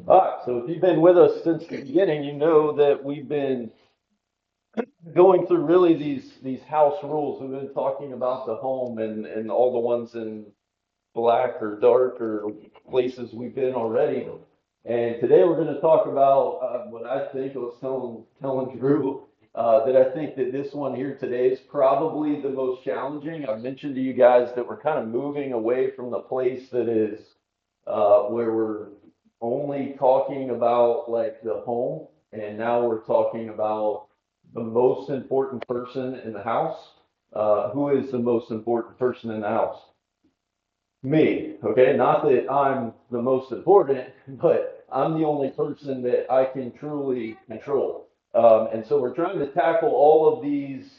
All right, so if you've been with us since the beginning, you know that we've been going through really these house rules. We've been talking about the home and all the ones in black or dark or places we've been already. And today we're going to talk about what I think I was telling Drew that I think that this one here today is probably the most challenging. I mentioned to you guys that we're kind of moving away from the place that is where we're only talking about like the home, and now we're talking about the most important person in the house. Who is the most important person in the house? Me, okay? Not that I'm the most important, but I'm the only person that I can truly control. And so we're trying to tackle all of these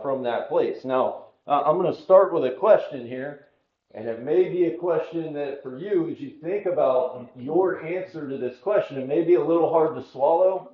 from that place. Now, I'm going to start with a question here, and it may be a question that for you, as you think about your answer to this question, it may be a little hard to swallow.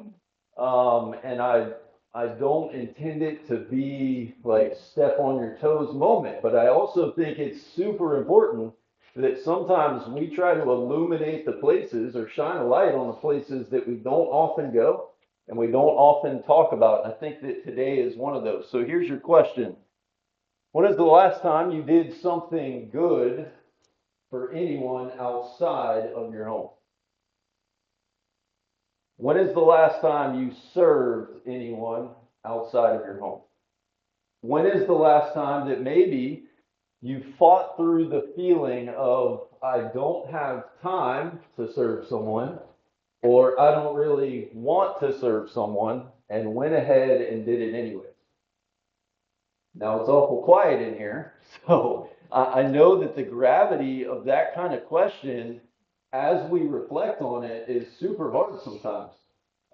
And I don't intend it to be like step on your toes moment, but I also think it's super important that sometimes we try to illuminate the places or shine a light on the places that we don't often go and we don't often talk about. And I think that today is one of those. So here's your question. When is the last time you did something good for anyone outside of your home? When is the last time you served anyone outside of your home? When is the last time that maybe you fought through the feeling of, I don't have time to serve someone, or I don't really want to serve someone, and went ahead and did it anyway? Now it's awful quiet in here, so I know that the gravity of that kind of question, as we reflect on it, is super hard sometimes.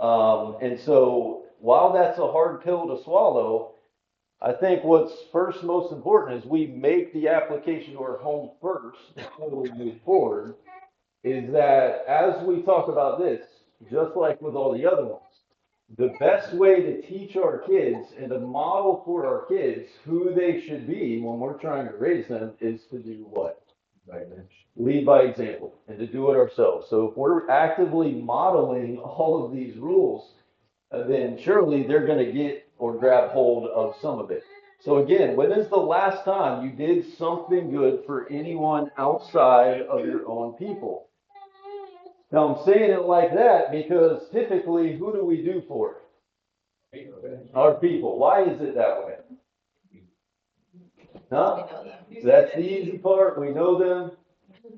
And so while that's a hard pill to swallow, I think what's first most important is we make the application to our home first before we move forward. Is that as we talk about this, just like with all the other ones, the best way to teach our kids and to model for our kids who they should be when we're trying to raise them is to do what? Lead by example and to do it ourselves. So if we're actively modeling all of these rules, then surely they're going to get or grab hold of some of it. So again, when is the last time you did something good for anyone outside of your own people? Now I'm saying it like that because typically, who do we do for? Our people. Why is it that way? Huh? That's the easy part. We know them.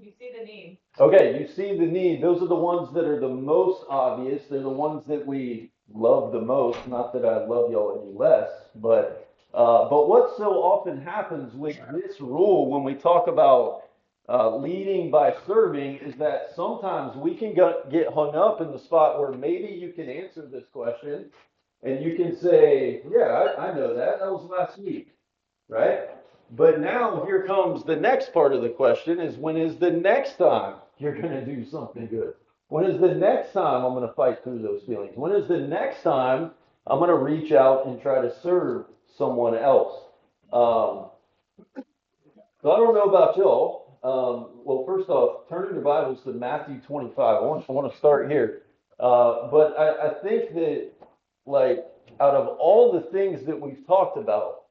You see the need. Okay, you see the need. Those are the ones that are the most obvious. They're the ones that we love the most. Not that I love y'all any less, but what so often happens with this rule when we talk about leading by serving is that sometimes we can get hung up in the spot where maybe you can answer this question and you can say, yeah, I know that. That was last week, right? But now here comes the next part of the question is when is the next time you're going to do something good? When is the next time I'm going to fight through those feelings? When is the next time I'm going to reach out and try to serve someone else? Um, so I don't know about y'all. Well, first off, turn in your Bibles to Matthew 25. I want to start here. But I think that, like, out of all the things that we've talked about,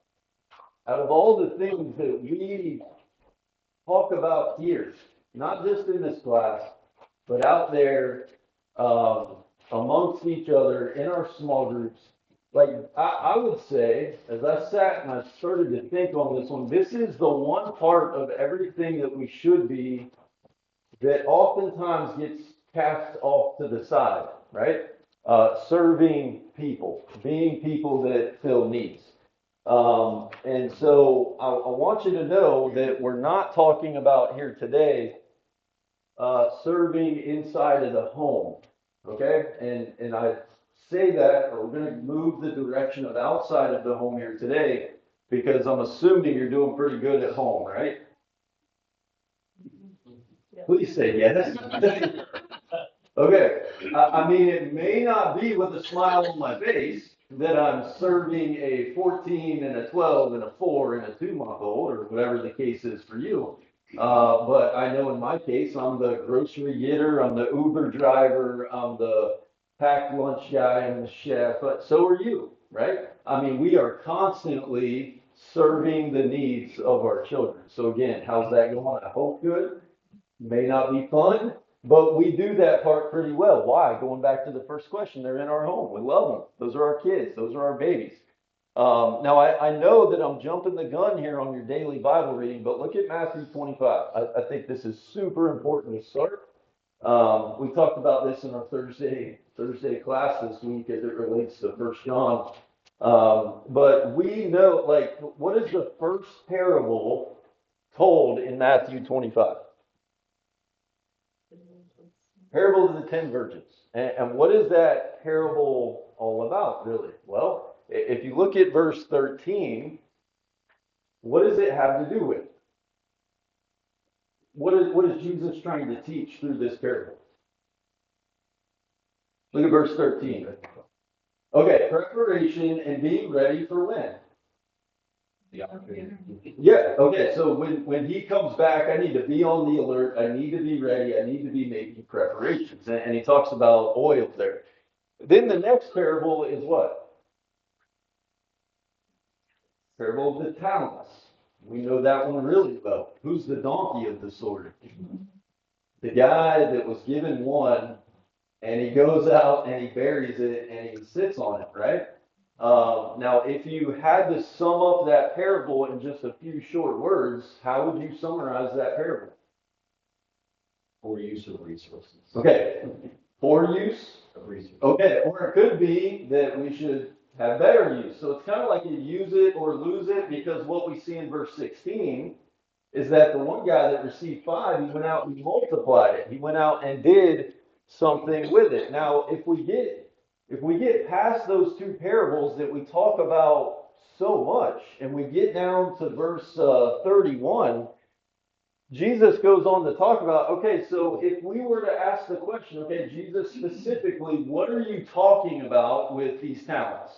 out of all the things that we talk about here, not just in this class, but out there um, amongst each other in our small groups. Like I would say, as I sat and I started to think on this one, this is the one part of everything that we should be that oftentimes gets cast off to the side, right? Serving people, being people that fill needs. And so I want you to know that we're not talking about here today serving inside of the home, okay? And I say that, or we're going to move the direction of outside of the home here today because I'm assuming you're doing pretty good at home, right? Please say yes. Okay. I mean, it may not be with a smile on my face that I'm serving a 14 and a 12 and a 4 and a 2-month old or whatever the case is for you. But I know in my case, I'm the grocery getter, I'm the Uber driver, I'm the packed lunch guy, I'm the chef, but so are you, right? I mean, we are constantly serving the needs of our children. So again, how's that going? I hope good. May not be fun, but we do that part pretty well. Why? Going back to the first question, they're in our home. We love them. Those are our kids. Those are our babies. Now, I know that I'm jumping the gun here on your daily Bible reading, but look at Matthew 25. I think this is super important to start. We talked about this in our Thursday class this week as it relates to First John. But we know, like, what is the first parable told in Matthew 25? Parable of the ten virgins. And what is that parable all about, really? Well, if you look at verse 13, what does it have to do with? What is Jesus trying to teach through this parable? Look at verse 13. Okay, preparation and being ready for when? The opportunity. Yeah, okay, so when he comes back, I need to be on the alert, I need to be ready, I need to be making preparations. And he talks about oil there. Then the next parable is what? Parable of the talents. We know that one really well. Who's the donkey of the story? The guy that was given one, and he goes out and he buries it and he sits on it, right? Now, if you had to sum up that parable in just a few short words, how would you summarize that parable? Poor use of resources. Okay, poor use Of resources. Okay, or it could be that we should have better use. So it's kind of like you use it or lose it, because what we see in verse 16 is that the one guy that received five, he went out and multiplied it. He went out and did something with it. Now, if we get past those two parables that we talk about so much, and we get down to verse 31, Jesus goes on to talk about, okay, so if we were to ask the question, okay, Jesus, specifically, what are you talking about with these talents?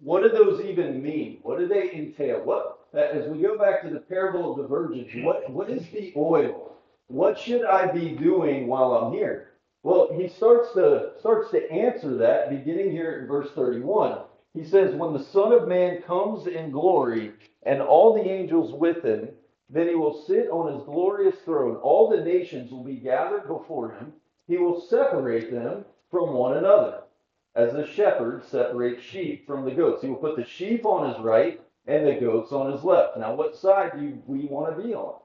What do those even mean? What do they entail? As we go back to the parable of the virgins, what is the oil? What should I be doing while I'm here? Well, he starts to answer that beginning here in verse 31. He says, when the Son of Man comes in glory and all the angels with him, then he will sit on his glorious throne. All the nations will be gathered before him. He will separate them from one another, as a shepherd separates sheep from the goats. He will put the sheep on his right and the goats on his left. Now, what side do we want to be on?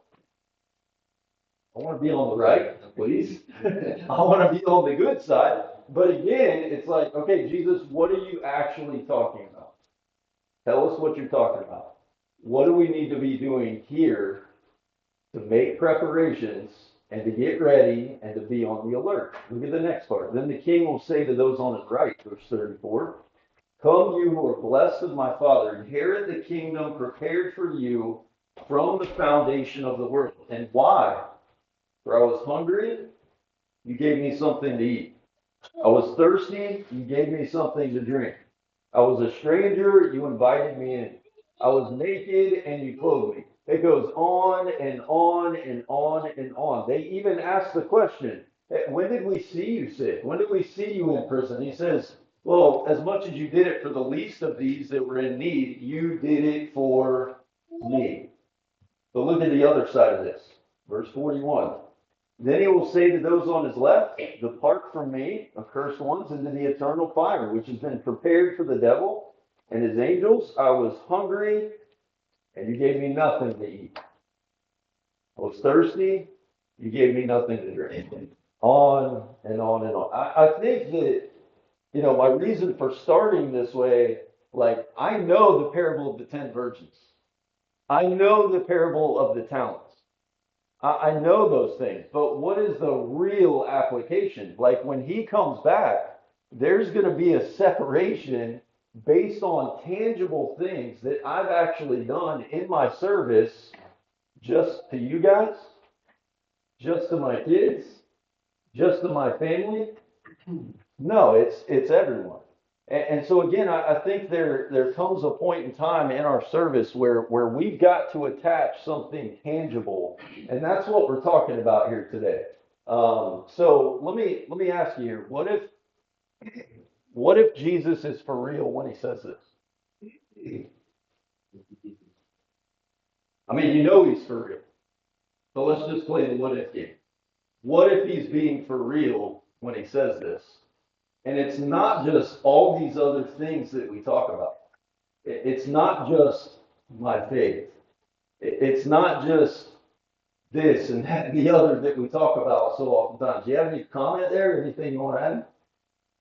I want to be on the right, please. I want to be on the good side. But again, it's like, okay, Jesus, what are you actually talking about? Tell us what you're talking about. What do we need to be doing here to make preparations and to get ready and to be on the alert? Look at the next part. Then the king will say to those on his right, verse 34, come, you who are blessed of my Father, inherit the kingdom prepared for you from the foundation of the world. And why? For I was hungry, you gave me something to eat. I was thirsty, you gave me something to drink. I was a stranger, you invited me in. I was naked, and you clothed me. It goes on and on and on and on. They even ask the question, "Hey, when did we see you sick? When did we see you in prison?" He says, well, as much as you did it for the least of these that were in need, you did it for me. But look at the other side of this. Verse 41. Then he will say to those on his left, depart from me, accursed ones, into the eternal fire, which has been prepared for the devil and his angels. I was hungry, and you gave me nothing to eat. I was thirsty, you gave me nothing to drink. On and on and on. I think that, my reason for starting this way, like, I know the parable of the ten virgins. I know the parable of the talents. I know those things, but what is the real application? Like, when he comes back, there's going to be a separation based on tangible things that I've actually done in my service, just to you guys, just to my kids, just to my family. No, it's everyone. And so again, I think there comes a point in time in our service where we've got to attach something tangible, and that's what we're talking about here today. So let me ask you here, what if Jesus is for real when he says this? I mean, you know he's for real. So let's just play the what if game. What if he's being for real when he says this? And it's not just all these other things that we talk about. It's not just my faith. It's not just this and that and the other that we talk about so oftentimes. Do you have any comment there? Anything you want to add?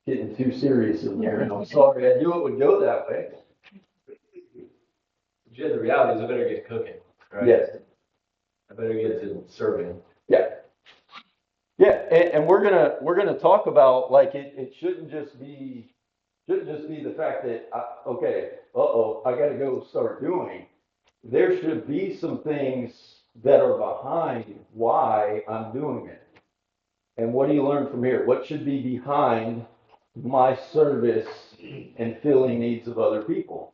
Getting too serious in here, and I'm sorry. I knew it would go that way. Jed, the reality is I better get cooking, right? Yes. I better get to serving. Yeah. Yeah, and we're gonna talk about like it shouldn't just be the fact that okay, I got to go start doing. There should be some things that are behind why I'm doing it. And what do you learn from here? What should be behind my service and filling needs of other people?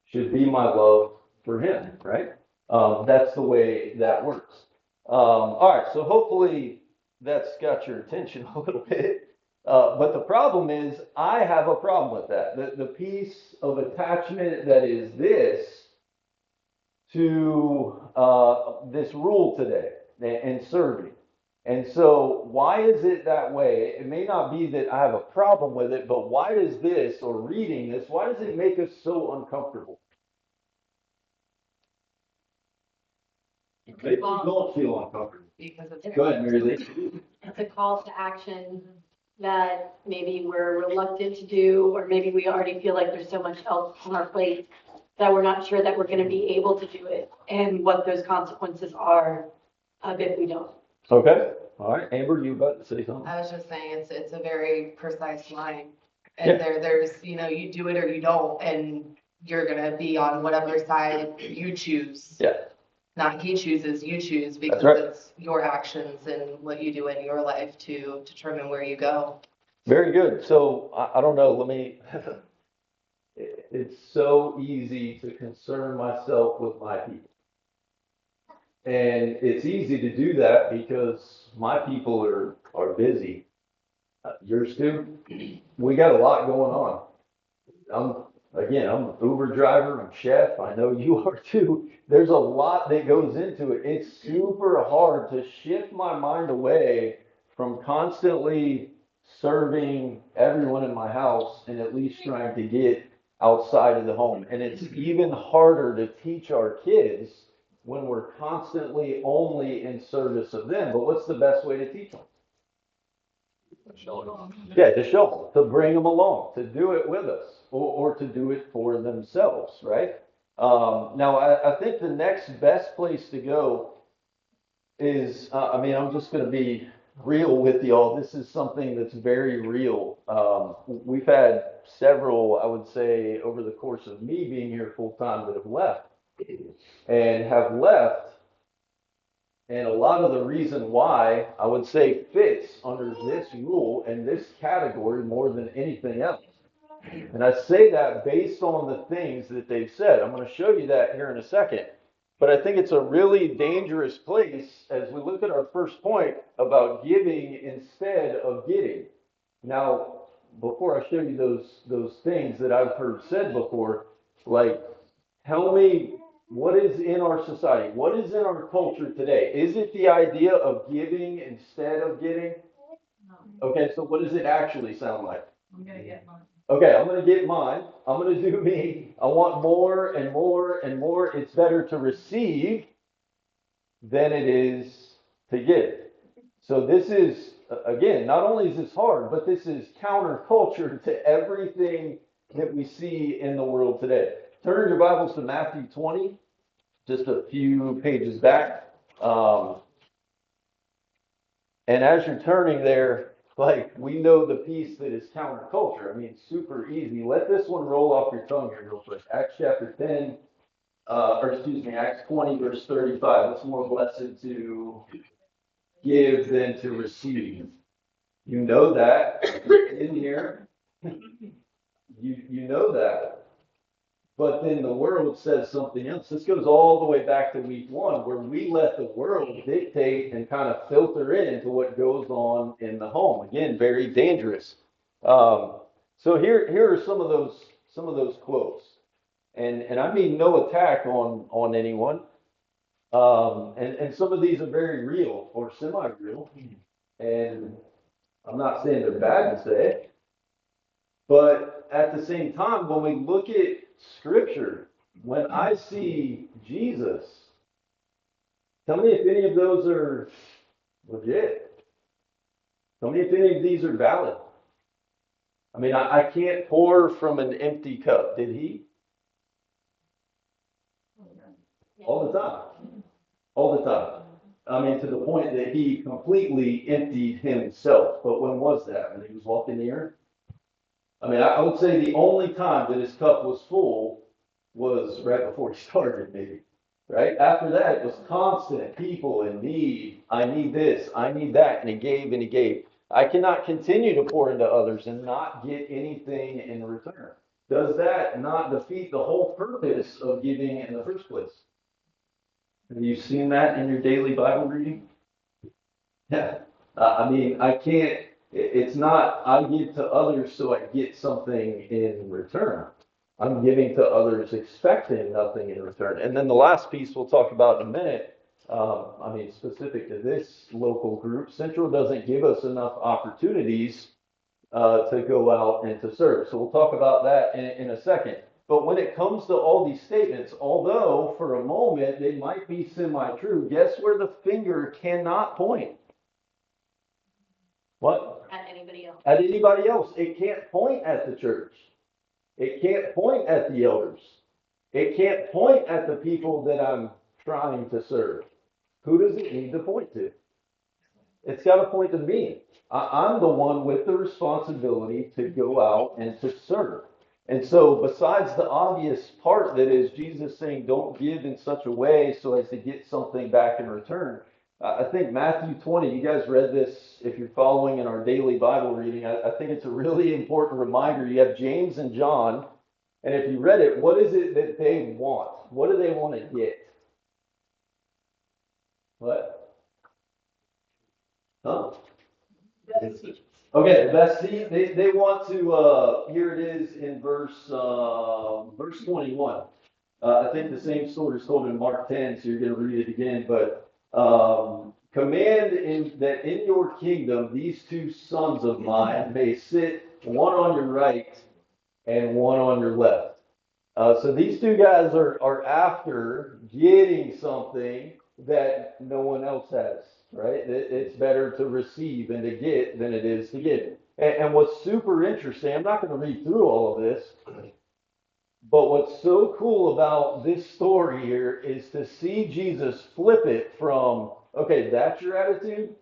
Should be my love for him, right? That's the way that works. All right, so hopefully that's got your attention a little bit. But the problem is, I have a problem with that. The piece of attachment that is this to this rule today and serving. And so, why is it that way? It may not be that I have a problem with it, but why does this, or reading this, why does it make us so uncomfortable? Maybe you don't feel uncomfortable. Because Go ahead, Mary Lee. it's a call to action that maybe we're reluctant to do, or maybe we already feel like there's so much else on our plate that we're not sure that we're going to be able to do it, and what those consequences are if we don't. Okay, all right. Amber, you about to say something? I was just saying, it's a very precise line. Yeah. And there's, you do it or you don't, and you're gonna be on whatever side you choose. Yeah. Not he chooses, you choose, because right. it's your actions and what you do in your life to determine where you go. Very good. So I don't know, it's so easy to concern myself with my people. And it's easy to do that because my people are busy. Yours too? We got a lot going on. I'm an Uber driver, I'm chef, I know you are too. There's a lot that goes into it. It's super hard to shift my mind away from constantly serving everyone in my house and at least trying to get outside of the home. And it's even harder to teach our kids when we're constantly only in service of them. But what's the best way to teach them? Yeah, to show them, to bring them along, to do it with us, or to do it for themselves, right? Now, I think the next best place to go is, I'm just going to be real with y'all. This is something that's very real. We've had several, I would say, over the course of me being here full time that have left. And have left. And a lot of the reason why I would say fits under this rule and this category more than anything else. And I say that based on the things that they've said. I'm going to show you that here in a second. But I think it's a really dangerous place as we look at our first point about giving instead of getting. Now, before I show you those things that I've heard said before, like, tell me, what is in our society? What is in our culture today? Is it the idea of giving instead of getting? Okay, so what does it actually sound like? I'm going to get mine. Okay, I'm going to get mine. I'm going to do me. I want more and more and more. It's better to receive than it is to give. So this is, again, not only is this hard, but this is counterculture to everything that we see in the world today. Turn your Bibles to Matthew 20, just a few pages back. And as you're turning there, like, we know the piece that is counterculture. I mean, super easy. Let this one roll off your tongue here real quick. Acts chapter 10, Acts 20, verse 35. It's more blessed to give than to receive. You know that in here. You know that. But then the world says something else. This goes all the way back to week one, where we let the world dictate and kind of filter into what goes on in the home. Again, very dangerous. So here are some of those quotes, and I mean no attack on anyone. And some of these are very real or semi-real, and I'm not saying they're bad to say, but at the same time, when we look at Scripture, when I see Jesus, tell me if any of those are legit. Tell me if any of these are valid. I mean, I can't pour from an empty cup. Did he? All the time. All the time. I mean, to the point that he completely emptied himself. But when was that? When he was walking the earth? I mean, I would say the only time that his cup was full was right before he started, maybe. Right? After that, it was constant people in need. I need this, I need that. And he gave and he gave. I cannot continue to pour into others and not get anything in return. Does that not defeat the whole purpose of giving in the first place? Have you seen that in your daily Bible reading? Yeah. I mean, I can't, it's not, I give to others so I get something in return. I'm giving to others expecting nothing in return. And then the last piece we'll talk about in a minute, I mean, specific to this local group, Central doesn't give us enough opportunities to go out and to serve. So we'll talk about that in a second. But when it comes to all these statements, although for a moment they might be semi-true, guess where the finger cannot point? What? At anybody else. At anybody else. It can't point at the church. It can't point at the elders. It can't point at the people that I'm trying to serve. Who does it need to point to? It's got to point to me. I'm the one with the responsibility to go out and to serve. And so, besides the obvious part that is Jesus saying, don't give in such a way so as to get something back in return, I think Matthew 20, you guys read this if you're following in our daily Bible reading. I think it's a really important reminder. You have James and John, and if you read it, what is it that they want? What do they want to get? What? Huh? Okay, best seat. They want to, here it is in verse 21. I think the same story is told in Mark 10, so you're going to read it again. But command that in your kingdom these two sons of mine may sit one on your right and one on your left. So these two guys are after getting something that no one else has, right? It's better to receive and to get than it is to give. And what's super interesting, I'm not going to read through all of this, but what's so cool about this story here is to see Jesus flip it from, okay, that's your attitude.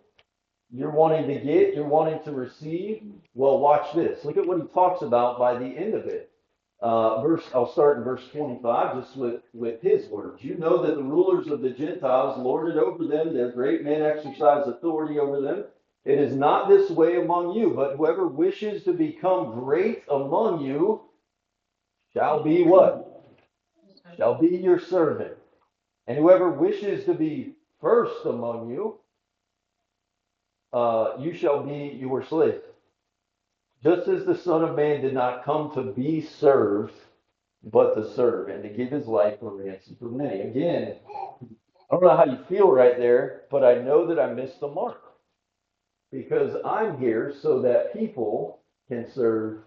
You're wanting to get, you're wanting to receive. Well, watch this. Look at what he talks about by the end of it. I'll start in verse 25, just with his words. You know that the rulers of the Gentiles lord it over them, their great men exercise authority over them. It is not this way among you, but whoever wishes to become great among you shall be what? Shall be your servant. And whoever wishes to be first among you, you shall be your slave. Just as the Son of Man did not come to be served, but to serve, and to give his life a ransom for many. Again, I don't know how you feel right there, but I know that I missed the mark. Because I'm here so that people can serve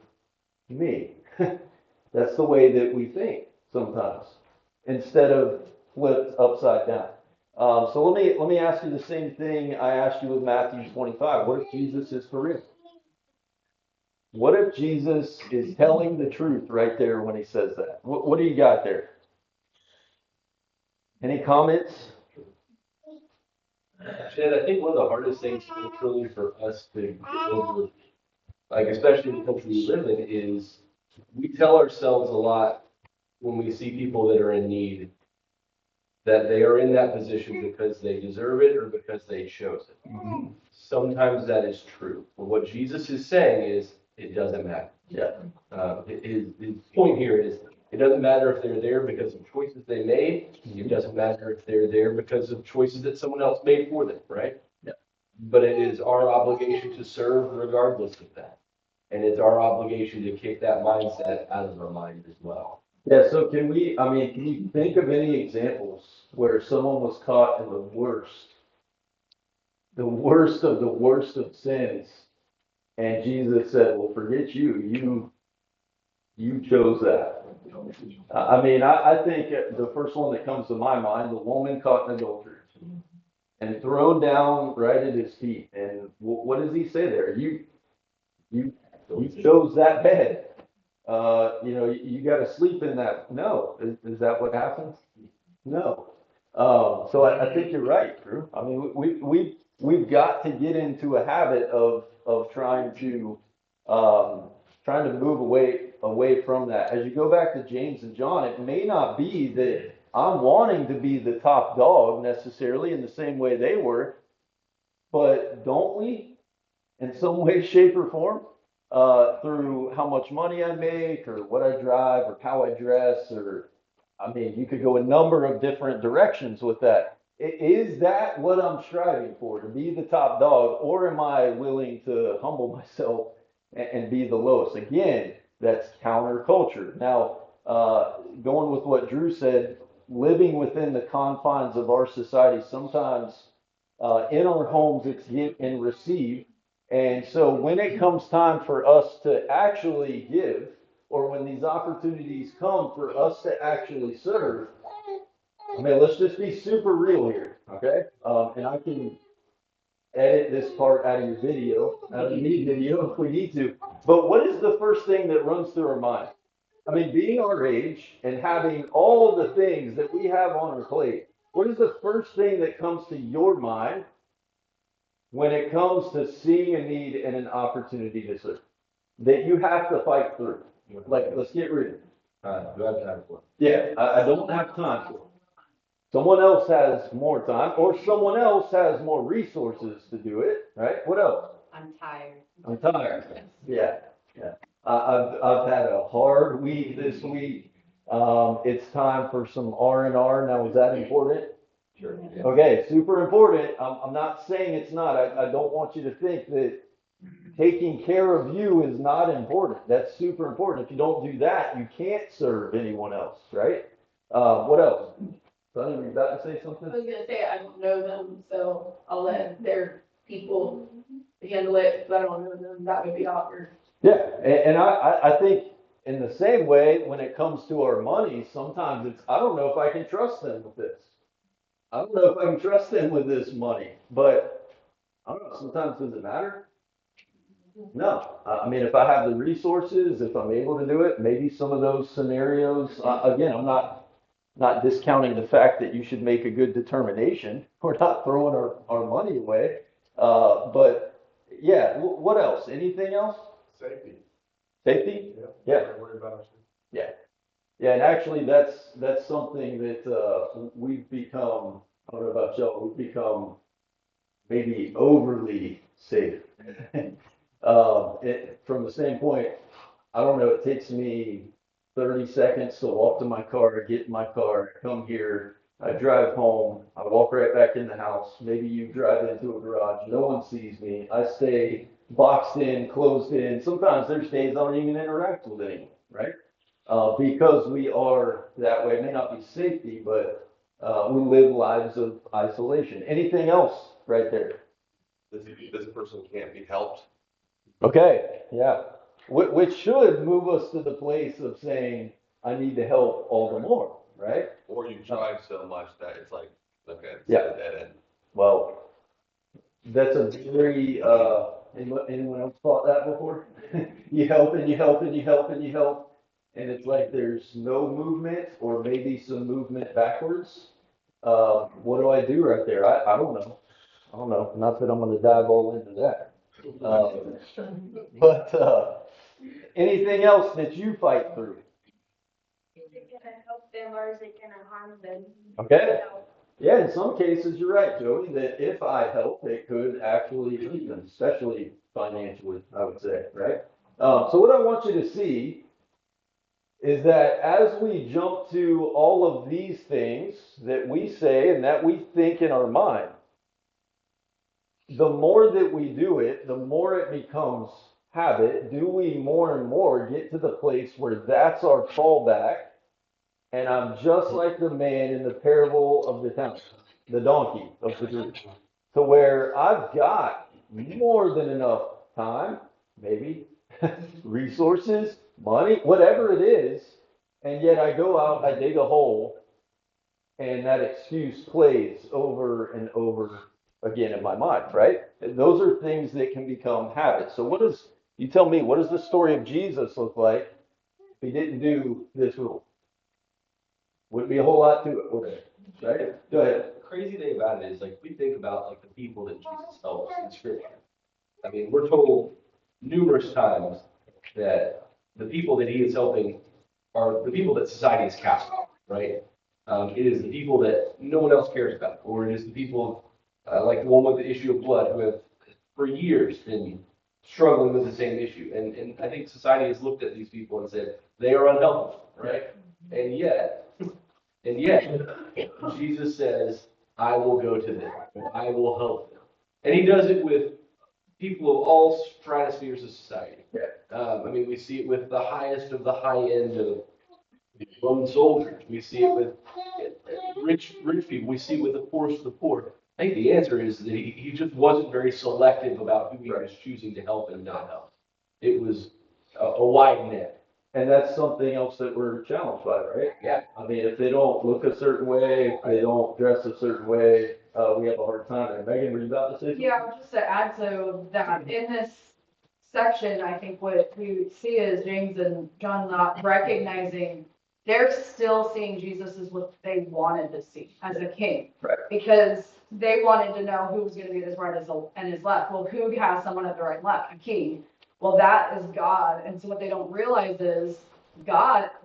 me. That's the way that we think sometimes, instead of flipped upside down. So let me ask you the same thing I asked you with Matthew 25. What if Jesus is for real? What if Jesus is telling the truth right there when he says that? What do you got there? Any comments? Chad, I think one of the hardest things culturally for us to get over, like especially in the country we live in, is we tell ourselves a lot when we see people that are in need that they are in that position because they deserve it or because they chose it. Sometimes that is true. But what Jesus is saying is, it doesn't matter. Yeah. His point here is, it doesn't matter if they're there because of choices they made. It doesn't matter if they're there because of choices that someone else made for them, right? Yeah. But it is our obligation to serve regardless of that. And it's our obligation to kick that mindset out of our mind as well. Yeah, so can you think of any examples where someone was caught in the worst of sins, and Jesus said, well, forget you chose that. I think the first one that comes to my mind, the woman caught in adultery and thrown down right at his feet. And what does he say there? You chose that bed. You got to sleep in that. No, is that what happens? No. So I think you're right, Drew. I mean, we've got to get into a habit of trying to move away from that. As you go back to James and John, it may not be that I'm wanting to be the top dog necessarily in the same way they were, but don't we, in some way, shape, or form, through how much money I make, or what I drive, or how I dress, or you could go a number of different directions with that. Is that what I'm striving for, to be the top dog, or am I willing to humble myself and be the lowest? Again, that's counterculture. Now, going with what Drew said, living within the confines of our society, sometimes in our homes, it's give and receive. And so when it comes time for us to actually give, or when these opportunities come for us to actually serve, let's just be super real here, okay? And I can edit this part out of your video, out of the video if we need to. But what is the first thing that runs through our mind? Being our age and having all of the things that we have on our plate, what is the first thing that comes to your mind when it comes to seeing a need and an opportunity to serve that you have to fight through? Like, let's get rid of it. Do I have time for it? Yeah, I don't have time for it. Someone else has more time, or someone else has more resources to do it, right? What else? I'm tired. I'm tired. Yeah, yeah. I've had a hard week this week. It's time for some R&R. Now, is that important? Sure. Yeah. Okay, super important. I'm not saying it's not. I don't want you to think that taking care of you is not important. That's super important. If you don't do that, you can't serve anyone else, right? What else? Sonny, were you about to say something? I was gonna say, I don't know them, so I'll let their people handle it, because I don't know them, that would be awkward. Yeah, and I think in the same way, when it comes to our money, sometimes I don't know if I can trust them with this. I don't know if I can trust them with this money, but I don't know, sometimes does it matter? No. If I have the resources, if I'm able to do it, maybe some of those scenarios, again, I'm not discounting the fact that you should make a good determination. We're not throwing our money away. But yeah, what else? Anything else? Safety. Safety? Yeah. Yeah. Worry about our safety. Yeah. Yeah, and actually that's something that we've become, I don't know about y'all, we've become maybe overly safe. From the standpoint, I don't know, it takes me 30 seconds to walk to my car, get in my car, come here, I drive home, I walk right back in the house. Maybe you drive into a garage, no one sees me. I stay boxed in, closed in. Sometimes there's days I don't even interact with anyone, right? Because we are that way. It may not be safety, but we live lives of isolation. Anything else right there? This person can't be helped. Okay, yeah. Which should move us to the place of saying, I need to help all the more, right? Or you tried so much that it's like, okay, it's Yeah. a dead end. Well, that's a very, anyone else thought that before? You help and you help and you help and you help, and it's like there's no movement or maybe some movement backwards. What do I do right there? I don't know. I don't know. Not that I'm gonna dive all into that. But anything else that you fight through? Is it gonna help them or is it gonna harm them? Okay. Yeah, in some cases, you're right, Joey, that if I help, it could actually hurt them, especially financially, I would say, right? So what I want you to see is that as we jump to all of these things that we say and that we think in our mind, the more that we do it, the more it becomes habit. Do we more and more get to the place where that's our fallback? And I'm just like the man in the parable of the talents, the donkey of the group, to where I've got more than enough time, maybe resources, money, whatever it is, and yet I go out, I dig a hole, and that excuse plays over and over again in my mind, right? And those are things that can become habits. So you tell me, what does the story of Jesus look like if he didn't do this rule? Wouldn't be a whole lot to it, would it? Right? Go ahead. The crazy thing about it is, like, we think about, like, the people that Jesus helps in Scripture. I mean, we're told numerous times that the people that he is helping are the people that society is cast on, right? It is the people that no one else cares about, or it is the people, like the one with the issue of blood, who have for years been struggling with the same issue. And I think society has looked at these people and said, they are unhelpful, right? And yet, Jesus says, I will go to them. I will help them. And he does it with people of all stratospheres of society. I mean, we see it with the highest of the high end of Roman soldiers. We see it with rich people. We see it with the poorest of the poor. I think the answer is that he just wasn't very selective about who he was choosing to help and not help. It was a wide net. And that's something else that we're challenged by, right? Yeah. I mean, if they don't look a certain way, if they don't dress a certain way, we have a hard time. And Megan, were you about to say something? Yeah, just to add to that, in this section, I think what we see is James and John not recognizing they're still seeing Jesus as what they wanted to see as a king. Right. Because they wanted to know who was going to be at his right and his left. Well, who has someone at the right and left? A king. Well, that is God. And so what they don't realize is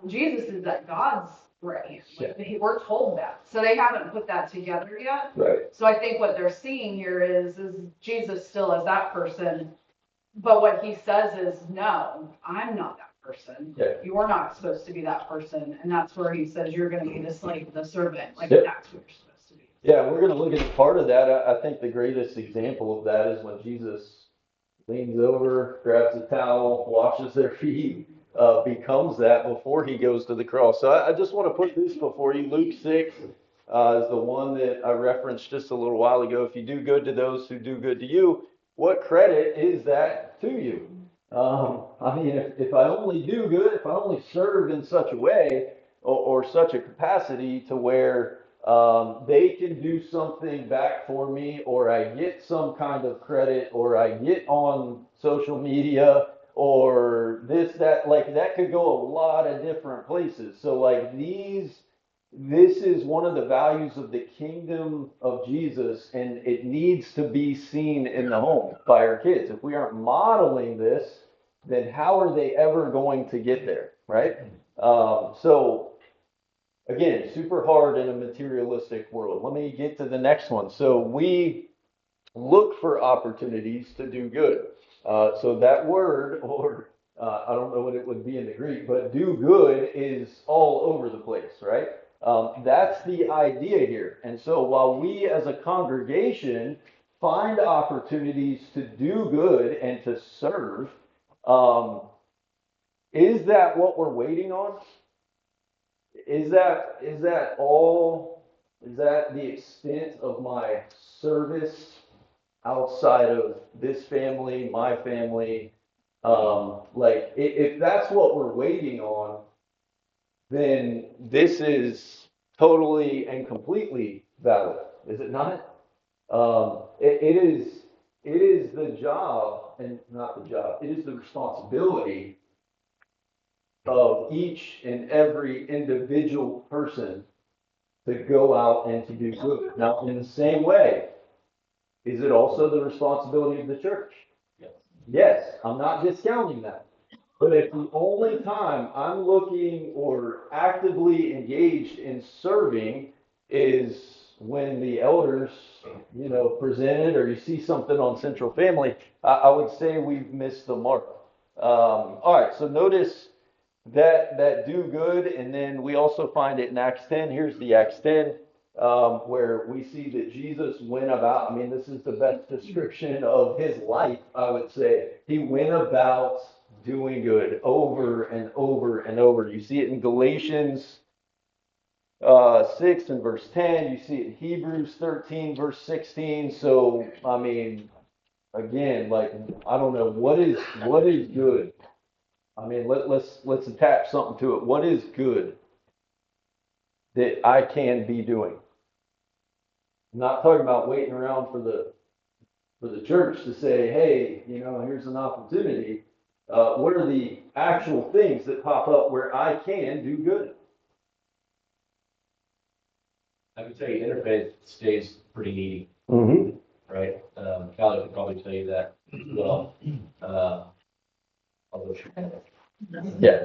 Jesus is at God's right hand. Like, we're told that. So they haven't put that together yet. Right. So I think what they're seeing here is Jesus still as that person. But what he says is, no, I'm not that person. Yeah. You're not supposed to be that person. And that's where he says you're going to be the slave, the servant. Like, Yep. that's what you're supposed to be. Yeah, we're going to look at part of that. I think the greatest example of that is when Jesus leans over, grabs a towel, washes their feet, becomes that before he goes to the cross. So I just want to put this before you. Luke 6 is the one that I referenced just a little while ago. If you do good to those who do good to you, what credit is that to you? I mean, if I only do good, if I only serve in such a way or such a capacity to where they can do something back for me, or I get some kind of credit, or I get on social media, or this, that, like that could go a lot of different places. So like this is one of the values of the kingdom of Jesus, and it needs to be seen in the home by our kids. If we aren't modeling this, then how are they ever going to get there, right? So again, super hard in a materialistic world. Let me get to the next one. So we look for opportunities to do good. So that word, or I don't know what it would be in the Greek, but do good is all over the place, right? That's the idea here. And so while we as a congregation find opportunities to do good and to serve, is that what we're waiting on? Is that the extent of my service outside of this family, my family? Like if that's what we're waiting on, then this is totally and completely valid, is it not? It is the job, and not the job, it is the responsibility of each and every individual person to go out and to do good. Now, in the same way, is it also the responsibility of the church? Yes. Yes, I'm not discounting that. But if the only time I'm looking or actively engaged in serving is when the elders, presented, or you see something on Central Family, I would say we've missed the mark. All right, so notice that do good, and then we also find it in Acts 10. Here's the Acts 10, where we see that Jesus went about. I mean, this is the best description of his life, I would say. He went about doing good over and over and over. You see it in Galatians 6 and verse 10. You see it in Hebrews 13, verse 16. So, I mean, again, like, I don't know, what is good? I mean, let's attach something to it. What is good that I can be doing? I'm not talking about waiting around for the church to say, hey, you know, here's an opportunity. What are the actual things that pop up where I can do good? I would say interfaith stays pretty needy, Mm-hmm. right? Callie could probably tell you that as well. Although she Yeah.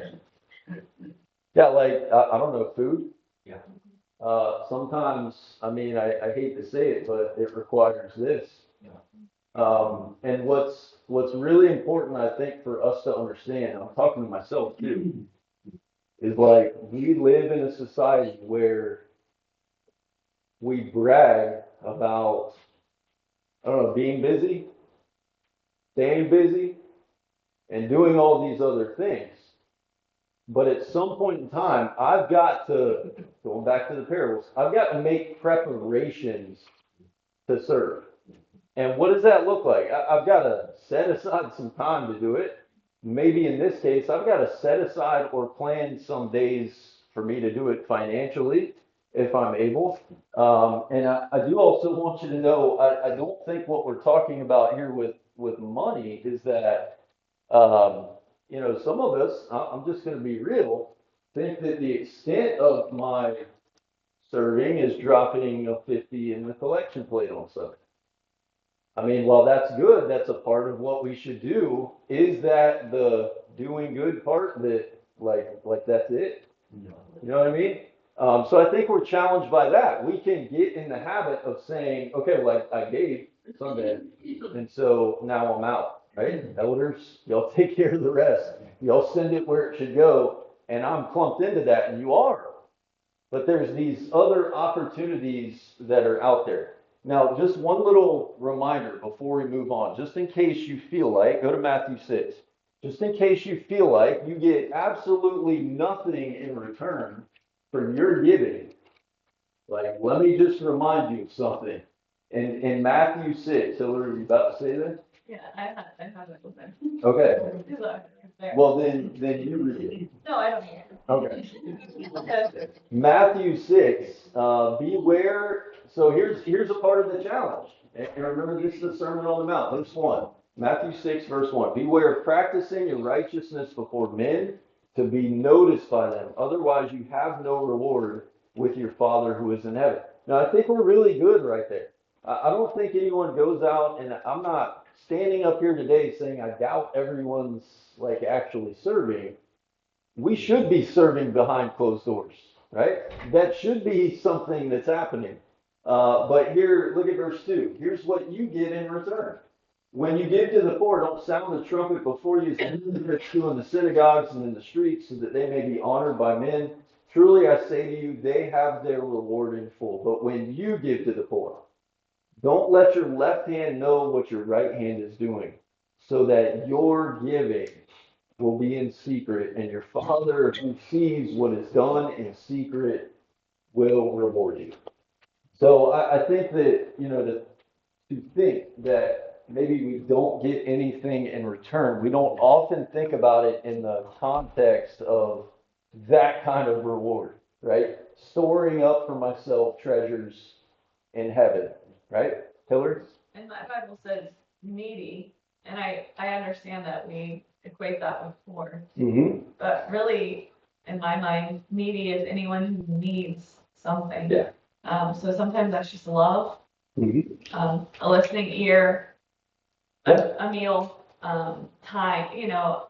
Yeah, like, I don't know, food. Yeah. Sometimes, I mean, I hate to say it, but it requires this. Yeah. And what's really important, I think, for us to understand, I'm talking to myself too, is like we live in a society where we brag about, I don't know, being busy, staying busy, and doing all these other things. But at some point in time, I've got to, going back to the parables, I've got to make preparations to serve. And what does that look like? I've got to set aside some time to do it. Maybe in this case, I've got to set aside or plan some days for me to do it financially if I'm able. And I do also want you to know, I don't think what we're talking about here with money is that, you know, some of us, I'm just going to be real, think that the extent of my serving is dropping a 50 in the collection plate on Sunday. I mean, while that's good, that's a part of what we should do. Is that the doing good part that, like that's it? You know what I mean? So I think we're challenged by that. We can get in the habit of saying, okay, well, I gave Sunday, and so now I'm out, right? Elders, y'all take care of the rest. Y'all send it where it should go, and I'm clumped into that, and you are. But there's these other opportunities that are out there. Now, just one little reminder before we move on, just in case you feel like, go to Matthew 6. Just in case you feel like you get absolutely nothing in return for your giving, like, let me just remind you of something. In Matthew 6, so what are you about to say that? Yeah, I have it with them. Okay, There. well then you read it. No, I don't need it. Okay. Matthew 6, beware. So here's a part of the challenge. And remember, this is the Sermon on the Mount, verse 1. Matthew 6, verse 1. Beware of practicing your righteousness before men to be noticed by them. Otherwise, you have no reward with your Father who is in heaven. Now, I think we're really good right there. I don't think anyone goes out, and I'm not standing up here today saying I doubt everyone's like actually serving. We should be serving behind closed doors, right? That should be something that's happening. But here, look at verse 2. Here's what you get in return. When you give to the poor, don't sound the trumpet before you, as they do in the synagogues and in the streets, so that they may be honored by men. Truly, I say to you, they have their reward in full. But when you give to the poor, don't let your left hand know what your right hand is doing, so that your giving will be in secret, and your Father who sees what is done in secret will reward you. So I think that, you know, to think that maybe we don't get anything in return, we don't often think about it in the context of that kind of reward, right? Storing up for myself treasures in heaven, right? Hillary? And my Bible says needy, and I understand that we equate that with poor, Mm-hmm. but really, in my mind, needy is anyone who needs something. Yeah. So sometimes that's just love, Mm-hmm. a listening ear, Yeah. a meal, time,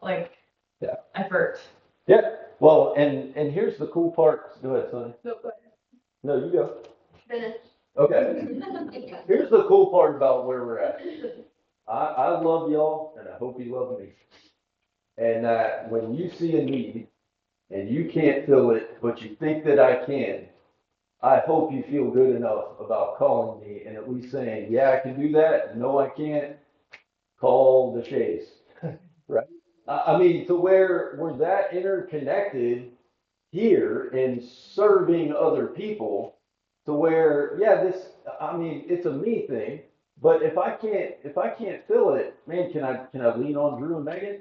like Yeah. effort. Yeah. Well, and here's the cool part. Go ahead, Sonny. No, go No, you go. Finish. Okay. Here's the cool part about where we're at. I love y'all, and I hope you love me. And that when you see a need and you can't fill it, but you think that I can, I hope you feel good enough about calling me and at least saying, yeah, I can do that. No, I can't. Call the chase. Right? I mean, to where we're that interconnected here in serving other people to where, yeah, I mean, it's a me thing, but if I can't fill it, man, can I lean on Drew and Megan?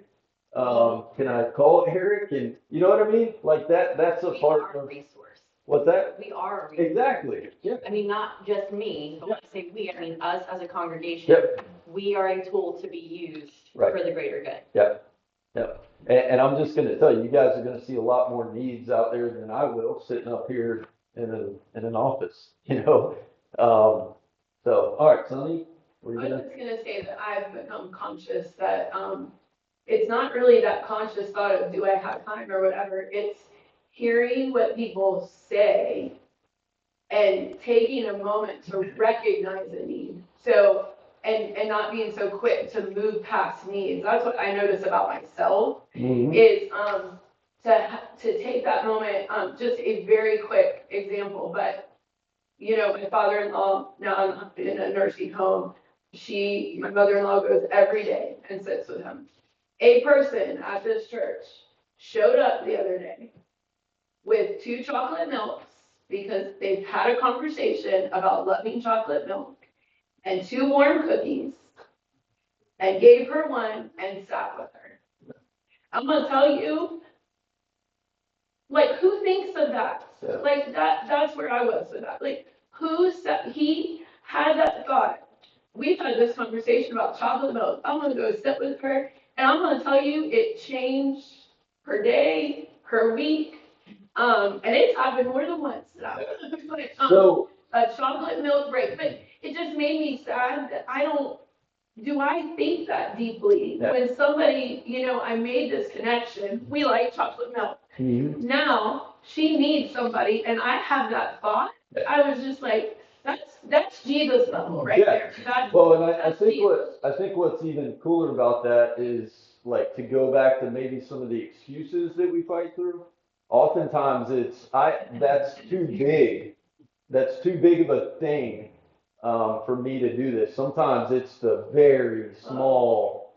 Can I call Eric? And you know what I mean? Like that's a We part are a of, resource. what's that? We are a resource. Exactly. Yeah. I mean, not just me, but when I say we, I mean us as a congregation. Yep. We are a tool to be used Right. for the greater good. Yep. Yep. And I'm just gonna tell you, you guys are gonna see a lot more needs out there than I will sitting up here in an office, you know? So, all right, Sonny, were you I gonna? was gonna say that I've become conscious that, it's not really that conscious thought of, do I have time or whatever, it's hearing what people say and taking a moment to recognize a need. So, and not being so quick to move past needs. That's what I notice about myself, is, to take that moment, just a very quick example, but, you know, my father-in-law, now I'm in a nursing home, my mother-in-law goes every day and sits with him. A person at this church showed up the other day with 2 chocolate milks because they've had a conversation about loving chocolate milk and 2 warm cookies and gave her one and sat with her. I'm gonna tell you, like, who thinks of that? Yeah. Like, that's where I was with that. Like, he had that thought. We've had this conversation about chocolate milk. I'm gonna go sit with her, and I'm gonna tell you, it changed her day, her week, and it's happened more than once. Like, So, a chocolate milk break, but it just made me sad that do I think that deeply? Yeah. When somebody, you know, I made this connection, we like chocolate milk. Now, she needs somebody, and I have that thought. Yeah. I was just like, that's Jesus level right Yeah. there. well, and I That's think Jesus. I think what's even cooler about that is like to go back to maybe some of the excuses that we fight through. Oftentimes that's too big. That's too big of a thing for me to do this. Sometimes it's the very small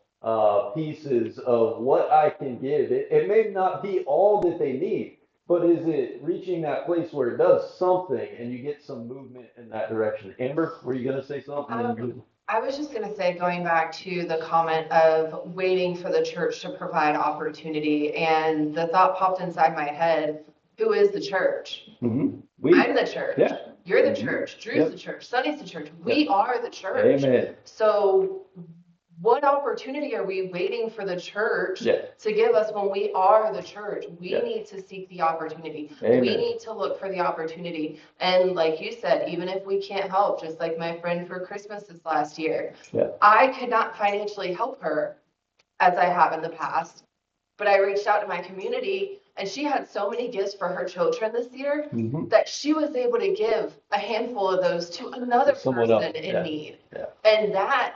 pieces of what I can give. It may not be all that they need, but is it reaching that place where it does something and you get some movement in that direction? Amber, were you going to say something? I was just going to say, going back to the comment of waiting for the church to provide opportunity, and the thought popped inside my head, who is the church? I'm the church. Yeah. You're the Mhm. church. Drew's Yep. the church. Sonny's the church. We are the church. Amen. So what opportunity are we waiting for the church Yeah. to give us when we are the church? We Yeah. need to seek the opportunity. Amen. We need to look for the opportunity. And like you said, even if we can't help, just like my friend for Christmas this last year, Yeah. I could not financially help her as I have in the past, but I reached out to my community, and she had so many gifts for her children this year that she was able to give a handful of those to another Someone person else. in Yeah. need. Yeah. And that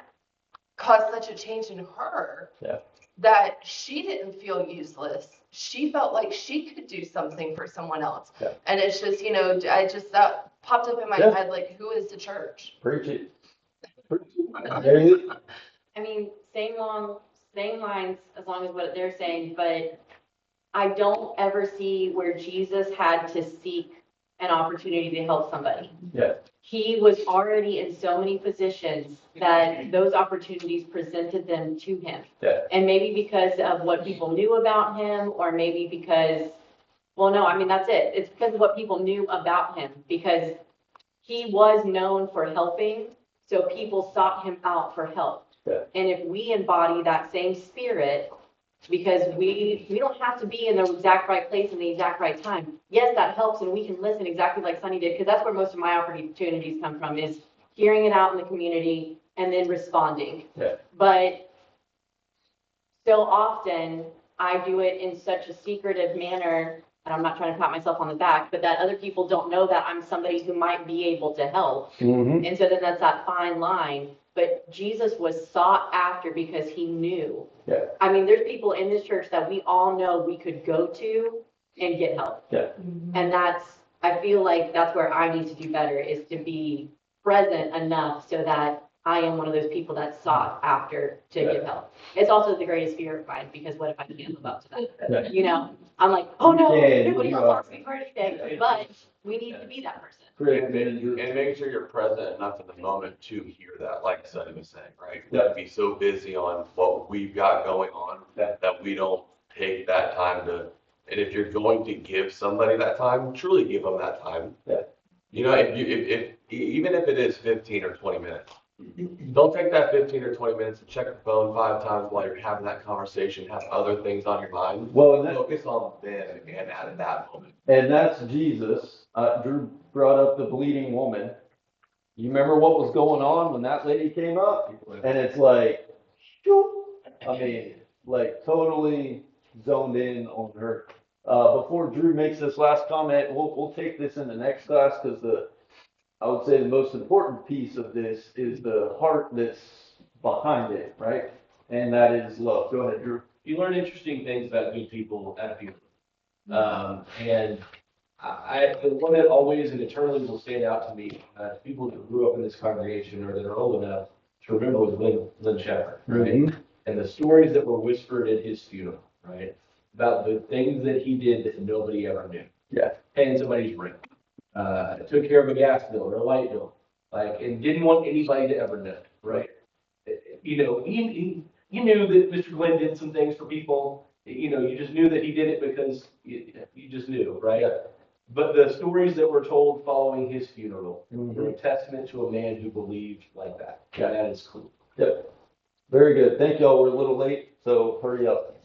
caused such a change in her Yeah. that she didn't feel useless. She felt like she could do something for someone else. Yeah. And it's just, that popped up in my Yeah. head, like, who is the church? Preach it. Preach it. There you go. I mean, same lines as long as what they're saying, but I don't ever see where Jesus had to seek an opportunity to help somebody. Yeah. He was already in so many positions that those opportunities presented them to him. Yeah. And maybe because of what people knew about him, or maybe because, well, no, I mean, that's it. It's because of what people knew about him, because he was known for helping, so people sought him out for help. Yeah. And if we embody that same spirit, because we don't have to be in the exact right place in the exact right time. Yes, that helps, and we can listen exactly like Sonny did, because that's where most of my opportunities come from, is hearing it out in the community and then responding. Yeah. But so often I do it in such a secretive manner, and I'm not trying to pat myself on the back, but that other people don't know that I'm somebody who might be able to help. Mm-hmm. And so then that's that fine line but Jesus was sought after because he knew. Yeah. I mean, there's people in this church that we all know we could go to and get help. Yeah. And I feel like that's where I need to do better, is to be present enough so that I am one of those people that's sought after to get help. It's also the greatest fear of mine, because what if I can't live up to that? Yeah. You know, I'm like, oh no, Yeah, nobody you else are. wants me for anything, but we need to be that person. Great. And making sure you're present enough in the moment to hear that, like Sonny was saying, right? Yeah. To be so busy on what we've got going on Yeah. that we don't take that time to, and if you're going to give somebody that time, truly give them that time. Yeah. You know, if even if it is 15 or 20 minutes, don't take that 15 or 20 minutes and check the phone 5 times while you're having that conversation, have other things on your mind. Well, Focus on them and at that moment. and that's Jesus. Drew brought up the bleeding woman. You remember what was going on when that lady came up? And it's like, shoop. I mean, like totally zoned in on her. Before Drew makes this last comment, we'll take this in the next class, because I would say the most important piece of this is the heart that's behind it, right? And that is love. Go ahead, Drew. You learn interesting things about good people at a funeral. And the one that always and eternally will stand out to me, people that grew up in this congregation or that are old enough to remember, was Lynn Shepherd, right? And the stories that were whispered at his funeral, right? About the things that he did that nobody ever knew. Yeah. Paying somebody's rent, took care of a gas bill or a light bill, like, and didn't want anybody to ever know, right? You know, you knew that Mr. Glenn did some things for people. You know, you just knew that he did it because you just knew, right? But the stories that were told following his funeral were a testament to a man who believed like that. Yeah. That is cool. Yep. Very good. Thank y'all. We're a little late, so hurry up.